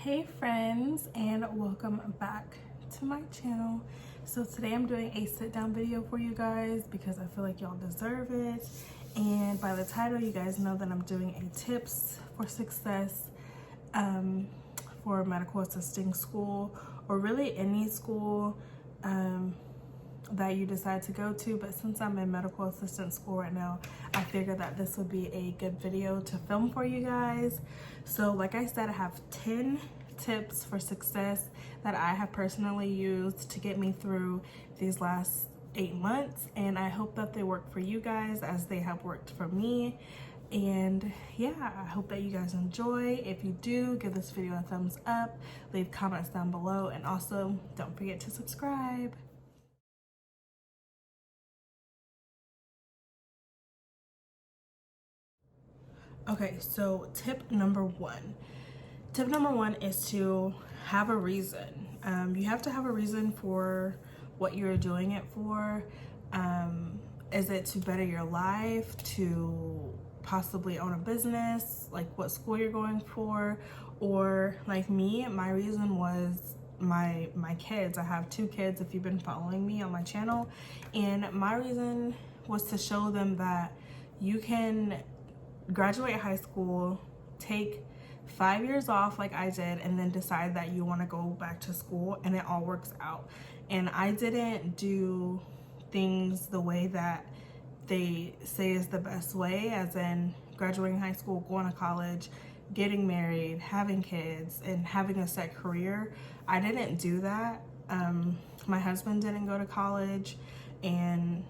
Hey friends, and welcome back to my channel. So today I'm doing a sit down video for you guys because I feel like y'all deserve it. And by the title, you guys know that I'm doing a tips for success for medical assisting school, or really any school that you decide to go to. But since I'm in medical assistant school right now, I figured that this would be a good video to film for you guys. So like I said, I have 10 tips for success that I have personally used to get me through these last 8 months, and I hope that they work for you guys as they have worked for me. And yeah, I hope that you guys enjoy. If you do, give this video a thumbs up, leave comments down below, and also don't forget to subscribe. Okay, so tip number one. Tip number one is to have a reason. You have to have a reason for what you're doing it for. Is it to better your life, to possibly own a business, like what school you're going for? Or like me, my reason was my kids. I have 2 kids, if you've been following me on my channel, and my reason was to show them that you can graduate high school, take 5 years off like I did, and then decide that you want to go back to school, and it all works out. And I didn't do things the way that they say is the best way, as in graduating high school, going to college, getting married, having kids, and having a set career. I didn't do that. My husband didn't go to college, and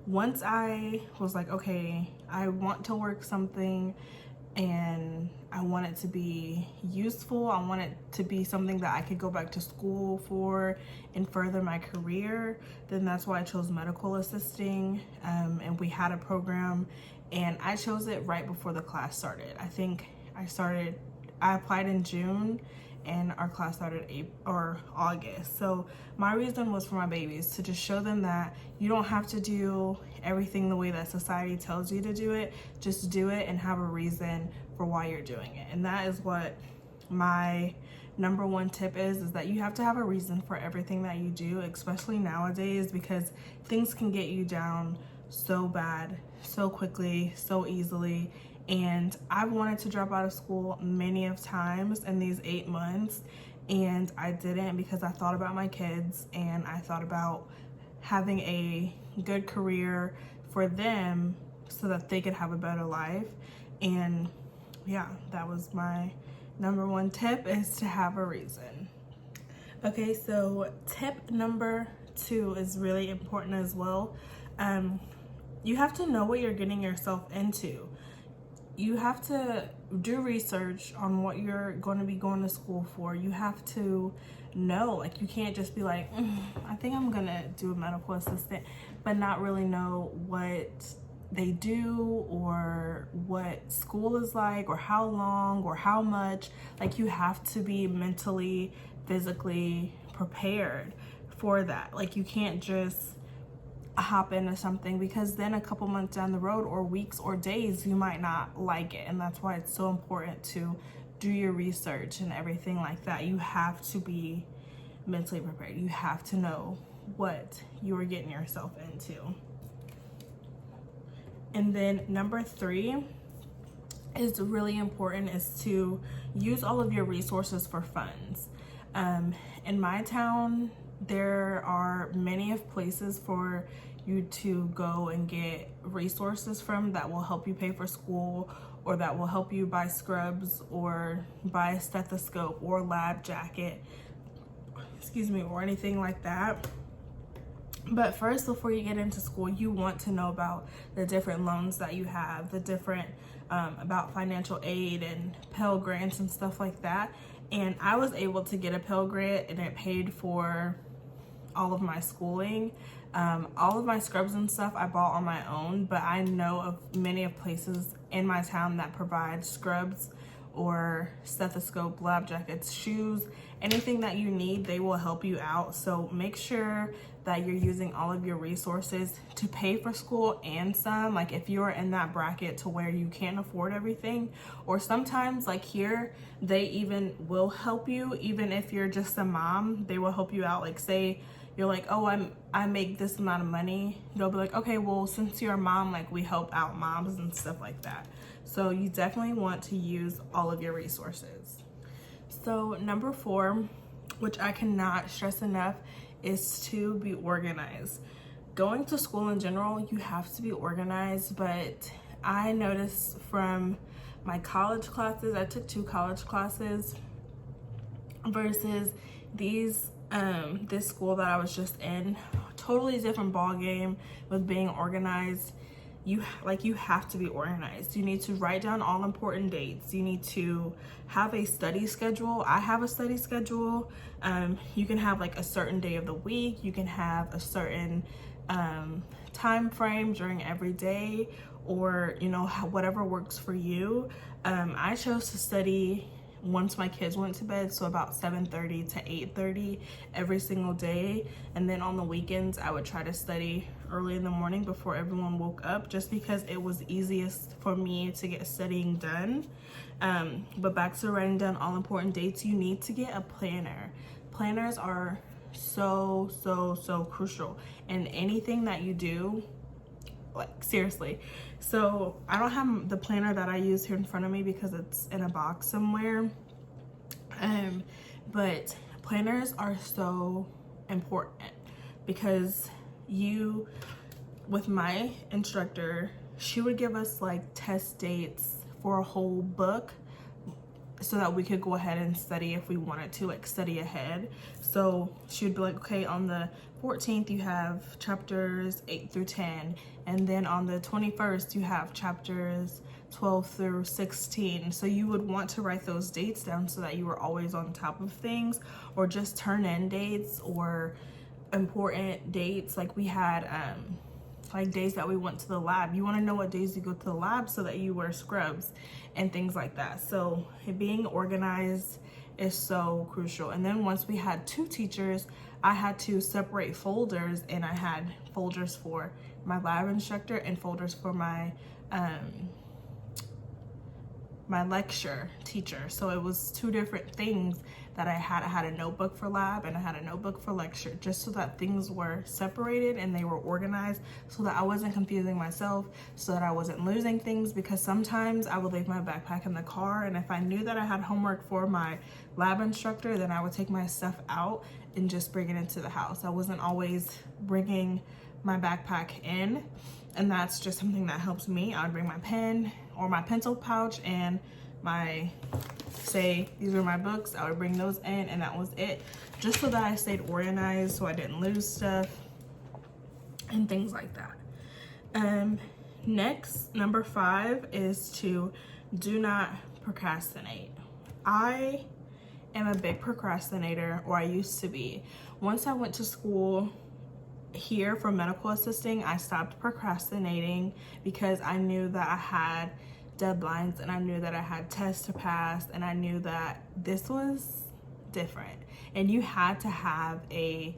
once I was like, okay, I want to work something and I want it to be useful, I want it to be something that I could go back to school for and further my career, then that's why I chose medical assisting. And we had a program, and I chose it right before the class started. I think I applied in June, and our class started August. So my reason was for my babies, to just show them that you don't have to do everything the way that society tells you to do it. Just do it and have a reason for why you're doing it. And that is what my number one tip is that you have to have a reason for everything that you do, especially nowadays, because things can get you down so bad, so quickly, so easily. And I've wanted to drop out of school many of times in these 8 months, and I didn't, because I thought about my kids and I thought about having a good career for them so that they could have a better life. And yeah, that was my number one tip, is to have a reason. Okay, so tip number 2 is really important as well. You have to know what you're getting yourself into. You have to do research on what you're going to be going to school for. You have to know, like, you can't just be like, I think I'm gonna do a medical assistant, but not really know what they do or what school is like or how long or how much. Like, you have to be mentally, physically prepared for that. Like, you can't just hop into something, because then a couple months down the road, or weeks or days, you might not like it. And that's why it's so important to do your research and everything like that. You have to be mentally prepared. You have to know what you are getting yourself into. And then number 3 is really important, is to use all of your resources for funds. In my town, there are many of places for you to go and get resources from that will help you pay for school, or that will help you buy scrubs, or buy a stethoscope or lab jacket, or anything like that. But first, before you get into school, you want to know about the different loans that you have, the different about financial aid and Pell Grants and stuff like that. And I was able to get a Pell Grant, and it paid for all of my schooling. All of my scrubs and stuff I bought on my own, but I know of many of places in my town that provide scrubs or stethoscope, lab jackets, shoes, anything that you need, they will help you out. So make sure that you're using all of your resources to pay for school and some, like if you're in that bracket to where you can't afford everything. Or sometimes like here, they even will help you, even if you're just a mom, they will help you out. Like say you're like, oh, I make this amount of money, they'll be like, okay, well, since you're a mom, like we help out moms and stuff like that. So you definitely want to use all of your resources. So number 4, which I cannot stress enough, is to be organized. Going to school in general, you have to be organized, but I noticed from my college classes, I took 2 college classes versus this school that I was just in, totally different ball game with being organized. You have to be organized. You need to write down all important dates. You need to have a study schedule. I have a study schedule. You can have like a certain day of the week. You can have a certain time frame during every day, or whatever works for you. I chose to study once my kids went to bed, so about 7:30 to 8:30 every single day. And then on the weekends, I would try to study early in the morning before everyone woke up, just because it was easiest for me to get studying done. But back to writing down all important dates, you need to get a planner. Planners are so crucial in anything that you do, like seriously. So I don't have the planner that I use here in front of me because it's in a box somewhere, but planners are so important because with my instructor, she would give us like test dates for a whole book so that we could go ahead and study if we wanted to, like study ahead. So she would be like, okay, on the 14th you have chapters 8 through 10, and then on the 21st you have chapters 12 through 16. So you would want to write those dates down so that you were always on top of things, or just turn in dates or important dates. Like we had like days that we went to the lab. You want to know what days you go to the lab so that you wear scrubs and things like that. So being organized is so crucial. And then once we had 2 teachers, I had to separate folders, and I had folders for my lab instructor and folders for my my lecture teacher. So it was 2 different things that I had. I had a notebook for lab and I had a notebook for lecture, just so that things were separated and they were organized, so that I wasn't confusing myself, so that I wasn't losing things, because sometimes I would leave my backpack in the car, and if I knew that I had homework for my lab instructor, then I would take my stuff out and just bring it into the house. I wasn't always bringing my backpack in, and that's just something that helps me. I would bring my pen or my pencil pouch and say these were my books. I would bring those in, and that was it, just so that I stayed organized, so I didn't lose stuff and things like that. Next, number 5 is to do not procrastinate. I am a big procrastinator, or I used to be. Once I went to school here for medical assisting, I stopped procrastinating because I knew that I had deadlines, and I knew that I had tests to pass, and I knew that this was different. And you had to have it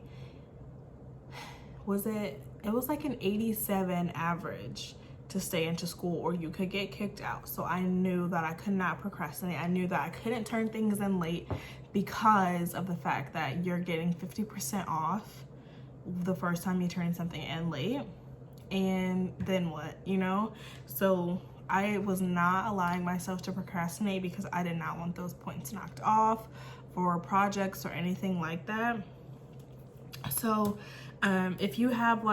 was like an 87 average to stay into school, or you could get kicked out. So I knew that I could not procrastinate. I knew that I couldn't turn things in late because of the fact that you're getting 50% off the first time you turn something in late, and then what, So I was not allowing myself to procrastinate because I did not want those points knocked off for projects or anything like that. So if you have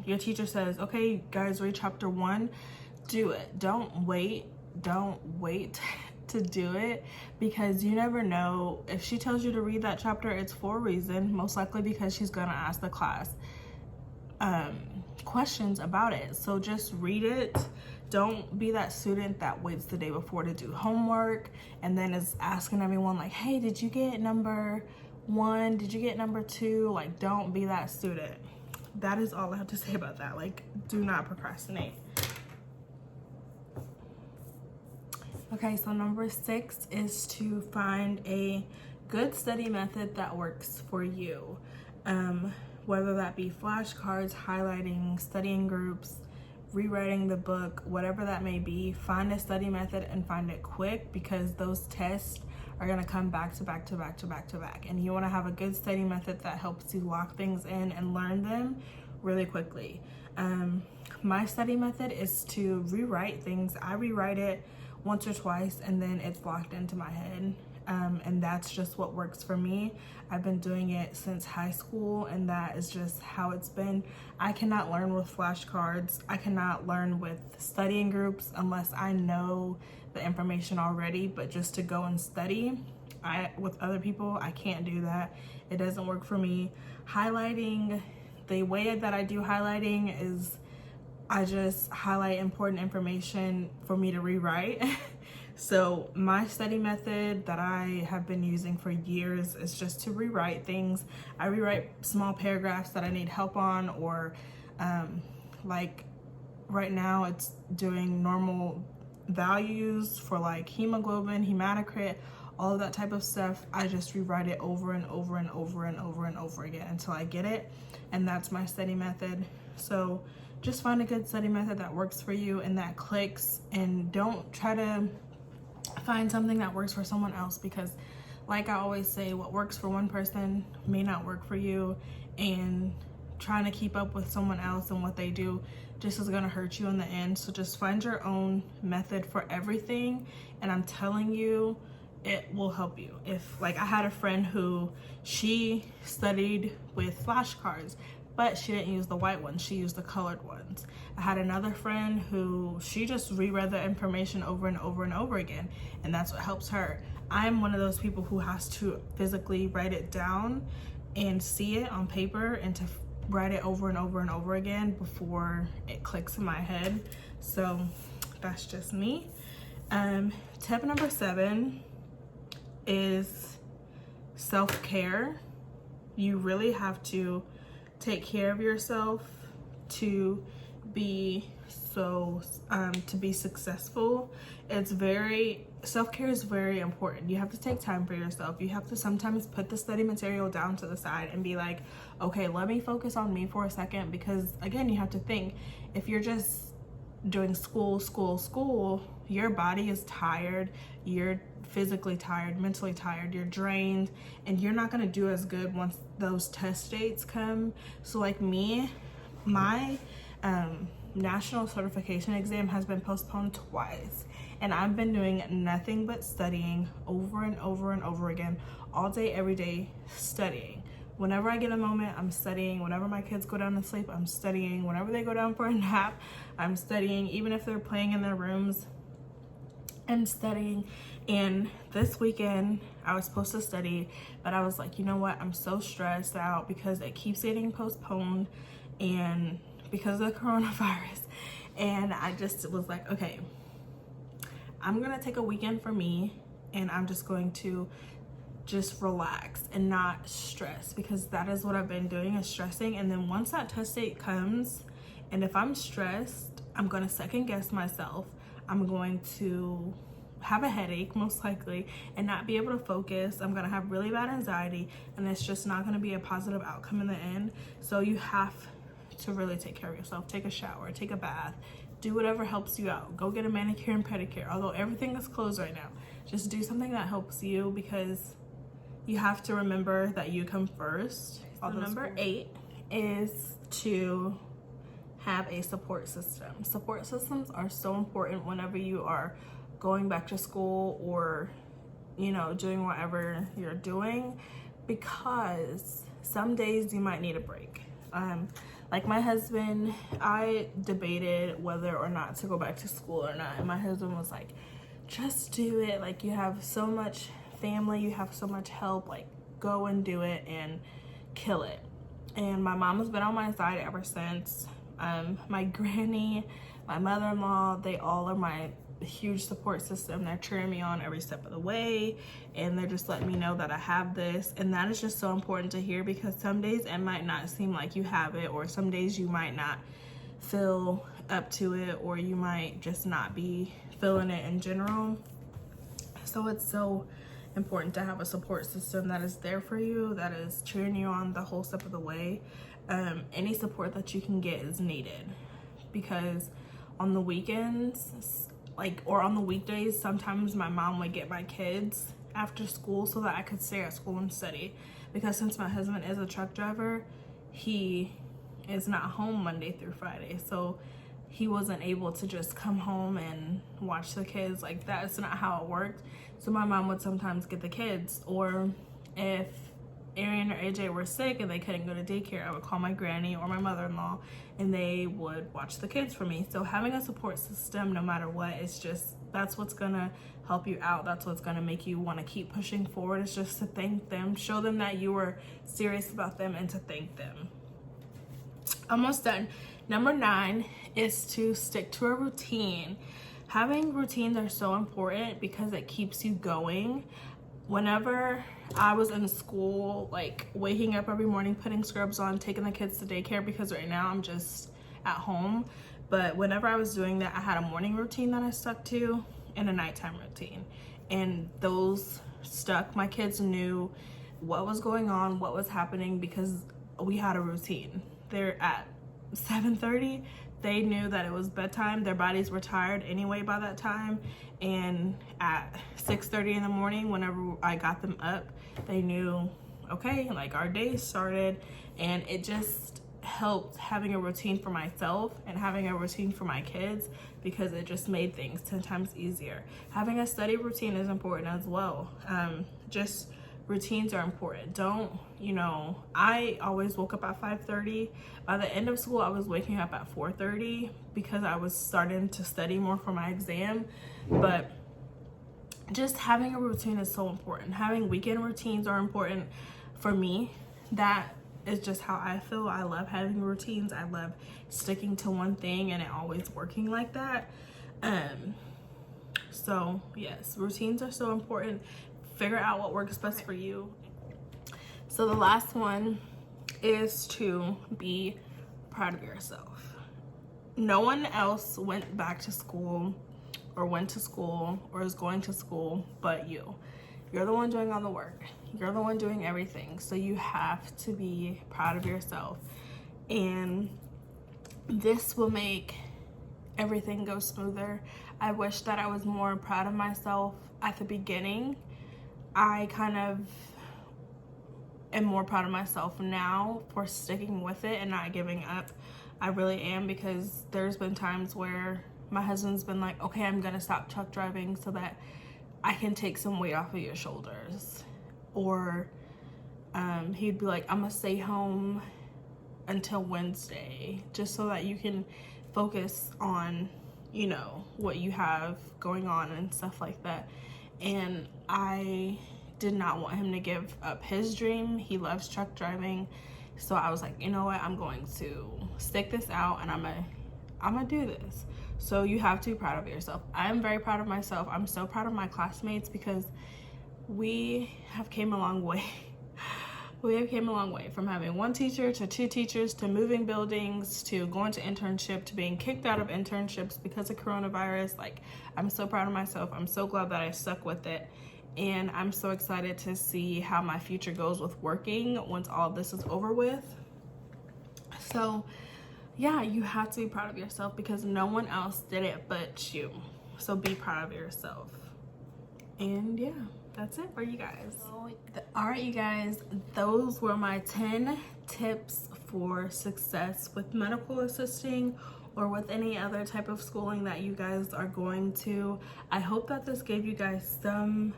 your teacher says, okay guys, read chapter 1, do it. Don't wait to do it, because you never know. If she tells you to read that chapter, it's for a reason, most likely because she's gonna ask the class questions about it. So just read it. Don't be that student that waits the day before to do homework and then is asking everyone like, hey, did you get number 1? Did you get number 2? Like, don't be that student. That is all I have to say about that. Like, do not procrastinate. Okay, so number 6 is to find a good study method that works for you. whether that be flashcards, highlighting, studying groups, rewriting the book, whatever that may be. Find a study method and find it quick, because those tests are going to come back to back to back to back to back, and you want to have a good study method that helps you lock things in and learn them really quickly. My study method is to rewrite things. I rewrite it once or twice and then it's locked into my head, and that's just what works for me. I've been doing it since high school, and that is just how it's been. I cannot learn with flashcards. I cannot learn with studying groups unless I know the information already, but just to go and study with other people, I can't do that. It doesn't work for me. Highlighting, the way that I do highlighting is I just highlight important information for me to rewrite. So my study method that I have been using for years is just to rewrite things. I rewrite small paragraphs that I need help on, or like right now it's doing normal values for like hemoglobin, hematocrit, all of that type of stuff. I just rewrite it over and over and over and over and over again until I get it, and that's my study method. So just find a good study method that works for you and that clicks, and don't try to find something that works for someone else, because like I always say, what works for one person may not work for you, and trying to keep up with someone else and what they do just is gonna hurt you in the end. So just find your own method for everything, and I'm telling you, it will help you. If like I had a friend who she studied with flashcards, but she didn't use the white ones, she used the colored ones. I had another friend who she just reread the information over and over and over again, and that's what helps her. I'm one of those people who has to physically write it down and see it on paper, and to write it over and over and over again before it clicks in my head. So that's just me. Tip number 7 is self-care. You really have to take care of yourself to be successful. Self-care is very important. You have to take time for yourself. You have to sometimes put the study material down to the side and be like, okay, let me focus on me for a second, because again, you have to think, if you're just doing school, your body is tired, you're physically tired, mentally tired, you're drained, and you're not going to do as good once those test dates come. So like me, my national certification exam has been postponed twice, and I've been doing nothing but studying over and over and over again, all day, every day, studying. Whenever I get a moment, I'm studying. Whenever my kids go down to sleep, I'm studying. Whenever they go down for a nap, I'm studying. Even if they're playing in their rooms, I'm studying. And this weekend, I was supposed to study, but I was like, you know what? I'm so stressed out because it keeps getting postponed, and because of the coronavirus. And I just was like, okay, I'm gonna take a weekend for me, and I'm just going to just relax and not stress, because that is what I've been doing, is stressing. And then once that test date comes, and if I'm stressed, I'm gonna second guess myself. I'm going to have a headache most likely and not be able to focus. I'm gonna have really bad anxiety, and it's just not gonna be a positive outcome in the end. So you have to really take care of yourself. Take a shower, take a bath, do whatever helps you out. Go get a manicure and pedicure. Although everything is closed right now, just do something that helps you, because you have to remember that you come first. So number 8 is to have a support system. Support systems are so important whenever you are going back to school, or doing whatever you're doing, because some days you might need a break. Like my husband, I debated whether or not to go back to school or not, and my husband was like, just do it. Like, you have so much family, you have so much help, like go and do it and kill it. And my mom has been on my side ever since. My granny, my mother-in-law, they all are my huge support system. They're cheering me on every step of the way, and they're just letting me know that I have this. And that is just so important to hear, because some days it might not seem like you have it, or some days you might not feel up to it, or you might just not be feeling it in general. So it's so important to have a support system that is there for you, that is cheering you on the whole step of the way. any support that you can get is needed, because on the weekends, like, or on the weekdays, sometimes my mom would get my kids after school so that I could stay at school and study, because since my husband is a truck driver, he is not home Monday through Friday, so he wasn't able to just come home and watch the kids. Like, that's not how it worked. So my mom would sometimes get the kids, or if Arian or AJ were sick and they couldn't go to daycare, I would call my granny or my mother-in-law and they would watch the kids for me. So having a support system, no matter what, it's just, that's what's gonna help you out. That's what's gonna make you want to keep pushing forward. It's just to thank them, show them that you were serious about them, and to thank them. Almost done. Number 9 is to stick to a routine. Having routines are so important because it keeps you going. Whenever I was in school, like waking up every morning, putting scrubs on, taking the kids to daycare, because right now I'm just at home. But whenever I was doing that, I had a morning routine that I stuck to and a nighttime routine. And those stuck. My kids knew what was going on, what was happening, because we had a routine. They're at 7:30. They knew that it was bedtime. Their bodies were tired anyway by that time. And at 6:30 in the morning, whenever I got them up, they knew, okay, like our day started. And it just helped having a routine for myself and having a routine for my kids, because it just made things 10 times easier. Having a study routine is important as well. Just routines are important. Don't, you know, I always woke up at 5:30. By the end of school, I was waking up at 4:30 because I was starting to study more for my exam. But just having a routine is so important. Having weekend routines are important for me. That is just how I feel. I love having routines. I love sticking to one thing and it always working like that. So yes, routines are so important. Figure out what works best for you. So the last one is to be proud of yourself. No one else went back to school or went to school or is going to school but you. You're the one doing all the work. You're the one doing everything. So you have to be proud of yourself. And this will make everything go smoother. I wish that I was more proud of myself at the beginning. I kind of am more proud of myself now for sticking with it and not giving up. I really am, because there's been times where my husband's been like, okay, I'm gonna stop truck driving so that I can take some weight off of your shoulders. Or he'd be like, I'm gonna stay home until Wednesday just so that you can focus on, you know, what you have going on and stuff like that. And I did not want him to give up his dream. He loves truck driving. So I was like, you know what? I'm going to stick this out and I'm gonna do this. So you have to be proud of yourself. I'm very proud of myself. I'm so proud of my classmates because we have came a long way. We have came a long way, from having one teacher to 2 teachers to moving buildings to going to internship to being kicked out of internships because of coronavirus. Like, I'm so proud of myself. I'm so glad that I stuck with it. And I'm so excited to see how my future goes with working once all of this is over with. So yeah, you have to be proud of yourself because no one else did it but you. So be proud of yourself. And yeah, that's it for you guys. All right, you guys, those were my 10 tips for success with medical assisting or with any other type of schooling that you guys are going to. I hope that this gave you guys some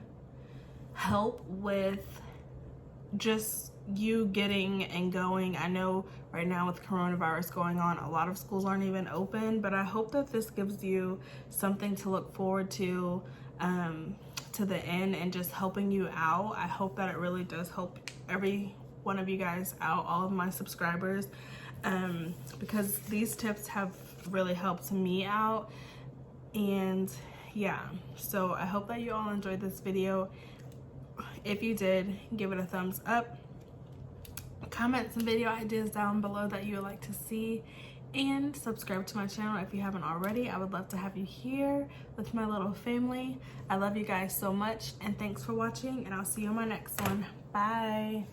help with just you getting and going. I know right now with coronavirus going on, a lot of schools aren't even open, but I hope that this gives you something to look forward to the end and just helping you out. I hope that it really does help every one of you guys out, all of my subscribers, because these tips have really helped me out. And yeah, so I hope that you all enjoyed this video. If you did, give it a thumbs up. Comment some video ideas down below that you would like to see, and subscribe to my channel if you haven't already. I would love to have you here with my little family. I love you guys so much, and thanks for watching, and I'll see you on my next one. Bye.